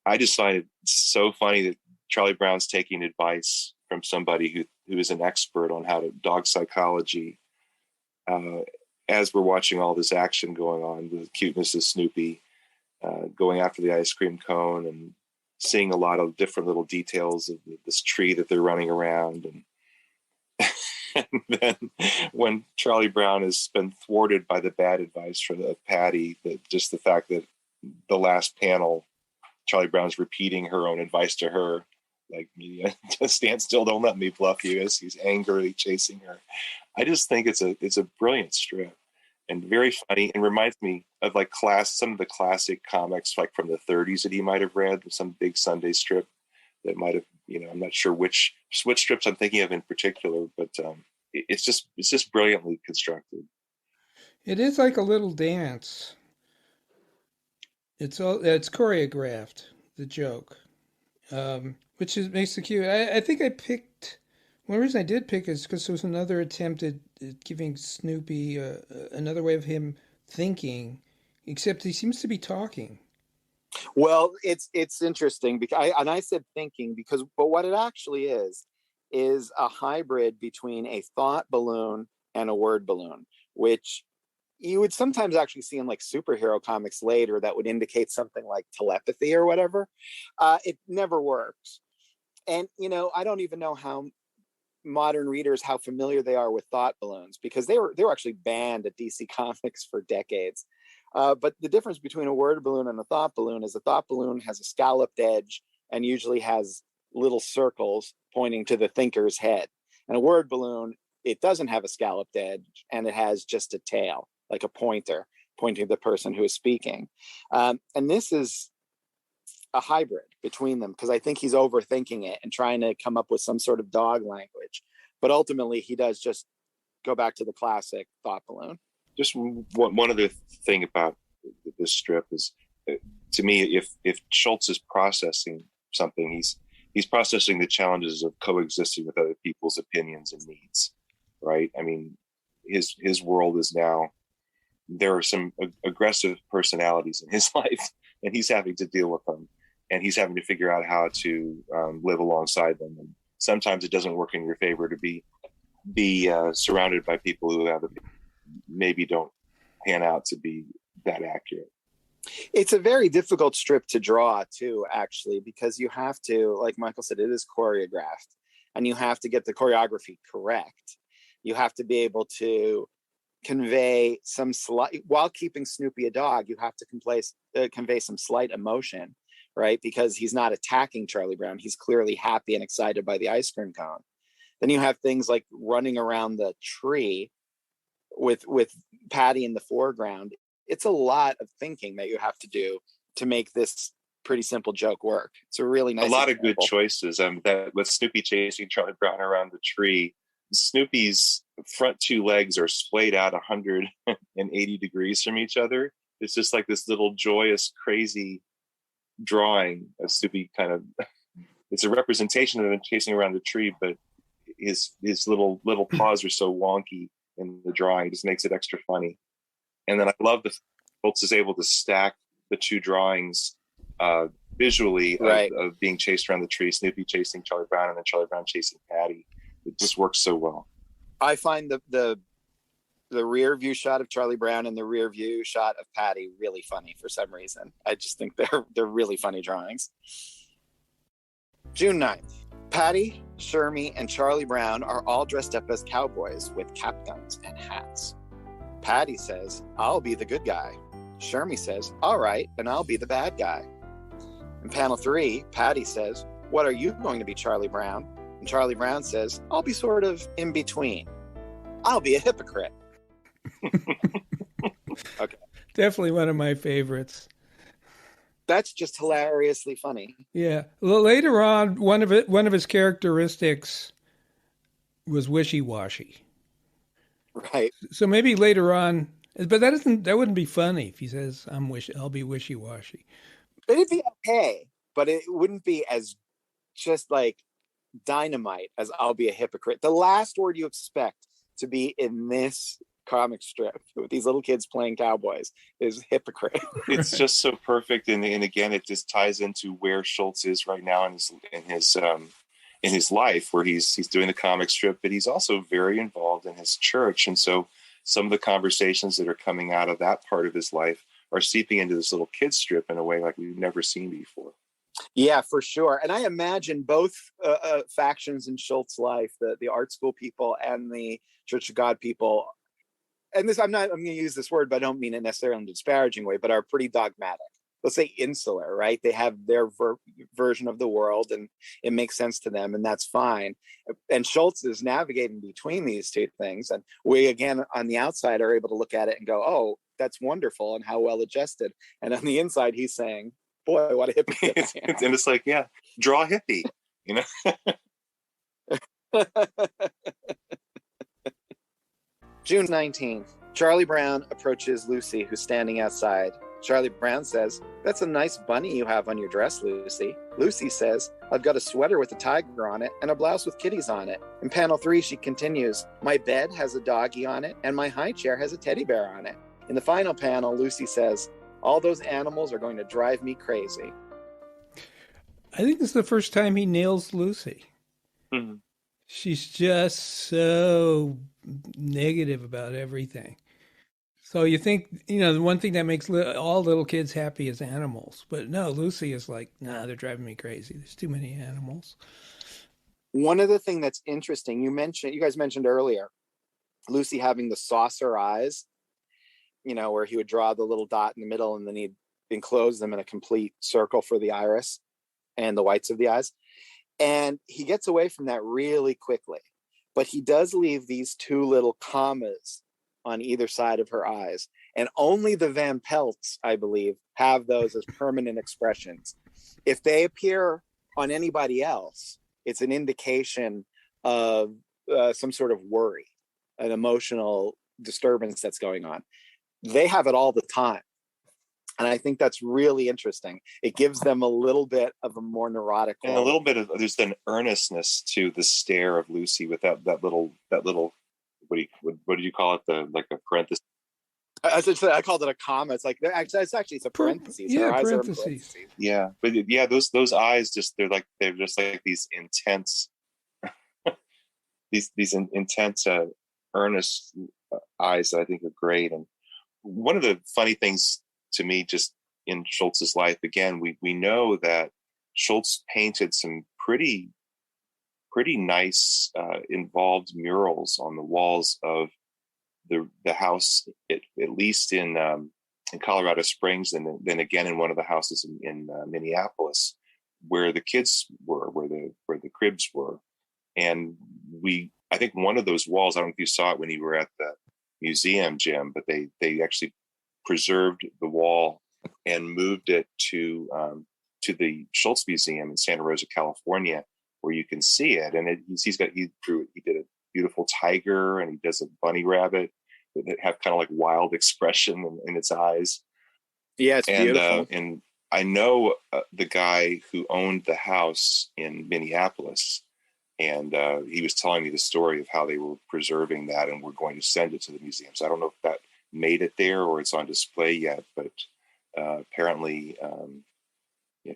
I just find it so funny that Charlie Brown's taking advice from somebody who is an expert on how to dog psychology. As we're watching all this action going on, the cuteness of Snoopy going after the ice cream cone and seeing a lot of different little details of this tree that they're running around. And then when Charlie Brown has been thwarted by the bad advice from Patty, just the fact that the last panel, Charlie Brown's repeating her own advice to her, like, just stand still, don't let me bluff you, as he's angrily chasing her. I just think it's a brilliant strip and very funny, and reminds me of like some of the classic comics like from the 30s that he might have read, some big Sunday strip that might have, I'm not sure which strips I'm thinking of in particular, but it's just brilliantly constructed. It is like a little dance. It's choreographed, the joke, which makes it cute. I think I picked. One reason I did pick is because there was another attempt at giving Snoopy another way of him thinking, except he seems to be talking. Well, it's interesting because I said thinking but what it actually is a hybrid between a thought balloon and a word balloon, which you would sometimes actually see in like superhero comics later that would indicate something like telepathy or whatever. It never works. And, I don't even know how modern readers, how familiar they are with thought balloons, because they were actually banned at DC Comics for decades. But the difference between a word balloon and a thought balloon is a thought balloon has a scalloped edge and usually has little circles pointing to the thinker's head. And a word balloon, it doesn't have a scalloped edge, and it has just a tail, like a pointer, pointing to the person who is speaking. And this is a hybrid between them, because I think he's overthinking it and trying to come up with some sort of dog language. But ultimately, he does just go back to the classic thought balloon. Just one other thing about this strip is, to me, if Schulz is processing something, he's processing the challenges of coexisting with other people's opinions and needs, right? I mean, his world is now, there are some aggressive personalities in his life, and he's having to deal with them, and he's having to figure out how to live alongside them. And sometimes it doesn't work in your favor to be surrounded by people who maybe don't pan out to be that accurate. It's a very difficult strip to draw too, actually, because you have to, like Michael said, it is choreographed, and you have to get the choreography correct. You have to be able to convey some slight, while keeping Snoopy a dog, you have to convey some slight emotion, right? Because he's not attacking Charlie Brown. He's clearly happy and excited by the ice cream cone. Then you have things like running around the tree with Patty in the foreground. It's a lot of thinking that you have to do to make this pretty simple joke work. It's a really nice lot example. of good choices. That with Snoopy chasing Charlie Brown around the tree, Snoopy's front two legs are splayed out 180 degrees from each other. It's just like this little joyous, crazy drawing of Snoopy. Kind of, it's a representation of him chasing around the tree, but his little paws are so wonky in the drawing. It just makes it extra funny. And then I love the Schulz is able to stack the two drawings visually, right, of being chased around the tree, Snoopy chasing Charlie Brown, and then Charlie Brown chasing Patty. It just works so well. I find the rear view shot of Charlie Brown and the rear view shot of Patty really funny for some reason. I just think they're really funny drawings. June 9th. Patty, Shermy, and Charlie Brown are all dressed up as cowboys with cap guns and hats. Patty says, "I'll be the good guy." Shermy says, "All right, then I'll be the bad guy." In panel 3, Patty says, "What are you going to be, Charlie Brown?" And Charlie Brown says, "I'll be sort of in between. I'll be a hypocrite." Okay. Definitely one of my favorites. That's just hilariously funny. Yeah. Well, later on, one of his characteristics was wishy-washy. Right. So maybe later on, but that wouldn't be funny if he says, I'll be wishy-washy. It'd be okay, but it wouldn't be as just like dynamite as "I'll be a hypocrite." The last word you expect to be in this comic strip with these little kids playing cowboys is hypocrite. It's just so perfect, and again, it just ties into where Schulz is right now in his life, where he's doing the comic strip, but he's also very involved in his church, and so some of the conversations that are coming out of that part of his life are seeping into this little kid strip in a way like we've never seen before. Yeah, for sure. And I imagine both factions in Schultz's life, the art school people and the Church of God people, and I'm going to use this word, but I don't mean it necessarily in a disparaging way, but are pretty dogmatic. Let's say insular, right? They have their version of the world, and it makes sense to them, and that's fine. And Schulz is navigating between these two things. And we, again, on the outside are able to look at it and go, "Oh, that's wonderful," and how well adjusted. And on the inside, he's saying, "Boy, what a hypocrite." And it's like, yeah, draw a hippie, you know? June 19th. Charlie Brown approaches Lucy, who's standing outside. Charlie Brown says, "That's a nice bunny you have on your dress, Lucy." Lucy says, "I've got a sweater with a tiger on it and a blouse with kitties on it." In panel 3, she continues, "My bed has a doggy on it and my high chair has a teddy bear on it." In the final panel, Lucy says, "All those animals are going to drive me crazy." I think this is the first time he nails Lucy. Mm-hmm. She's just so negative about everything. So you think, the one thing that makes all little kids happy is animals. But no, Lucy is like, nah, they're driving me crazy. There's too many animals. One other thing that's interesting, you guys mentioned earlier, Lucy having the saucer eyes, where he would draw the little dot in the middle and then he'd enclose them in a complete circle for the iris and the whites of the eyes. And he gets away from that really quickly. But he does leave these two little commas on either side of her eyes. And only the Van Pelts, I believe, have those as permanent expressions. If they appear on anybody else, it's an indication of some sort of worry, an emotional disturbance that's going on. They have it all the time. And I think that's really interesting. It gives them a little bit of a more neurotic, and a little bit of, there's an earnestness to the stare of Lucy with that little what did you call it, like a parenthesis? I called it a comma. It's like it's a parentheses. Yeah, parentheses. Yeah, but yeah, those eyes they're just like these intense, these intense, earnest eyes that I think are great. And one of the funny things to me, just in Schulz's life, again, we know that Schulz painted some pretty nice, involved murals on the walls of the house, at least in Colorado Springs, and then again in one of the houses in Minneapolis, where the kids were, where the cribs were. And I think one of those walls, I don't know if you saw it when you were at the museum, Jim, but they actually preserved the wall and moved it to the Schulz Museum in Santa Rosa, California, where you can see it. And he did a beautiful tiger, and he does a bunny rabbit that have kind of like wild expression in its eyes. Yeah, it's beautiful. And I know the guy who owned the house in Minneapolis, and he was telling me the story of how they were preserving that and were going to send it to the museum. So I don't know if that made it there or it's on display yet, but apparently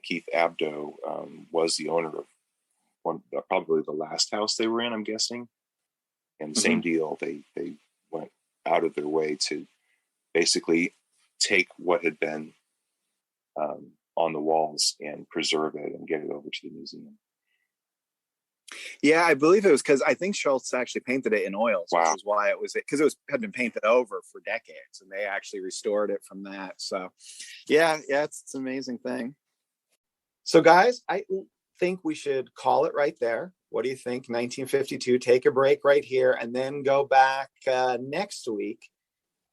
Keith Abdo was the owner of probably the last house they were in, I'm guessing. And same deal, they went out of their way to basically take what had been on the walls and preserve it and get it over to the museum. Yeah, I believe it was because I think Schulz actually painted it in oils, wow. Which is why because it had been painted over for decades, and they actually restored it from that. So, yeah, it's an amazing thing. So, guys, I think we should call it right there. What do you think? 1952. Take a break right here, and then go back next week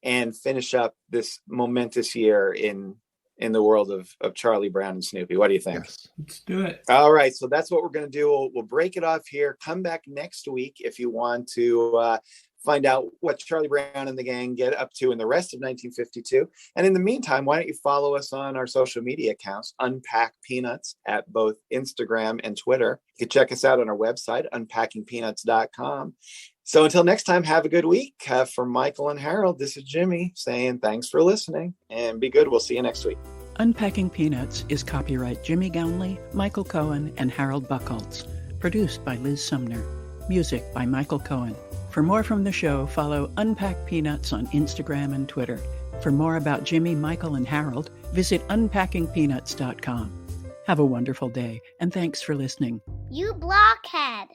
and finish up this momentous year in the world of Charlie Brown and Snoopy. What do you think? Yes, let's do it. All right. So that's what we're going to do. We'll break it off here. Come back next week if you want to find out what Charlie Brown and the gang get up to in the rest of 1952. And in the meantime, why don't you follow us on our social media accounts, Unpack Peanuts, at both Instagram and Twitter. You can check us out on our website, unpackingpeanuts.com. So until next time, have a good week. For Michael and Harold, this is Jimmy saying thanks for listening, and be good. We'll see you next week. Unpacking Peanuts is copyright Jimmy Gownley, Michael Cohen, and Harold Buchholz. Produced by Liz Sumner. Music by Michael Cohen. For more from the show, follow Unpack Peanuts on Instagram and Twitter. For more about Jimmy, Michael, and Harold, visit unpackingpeanuts.com. Have a wonderful day, and thanks for listening. You blockhead!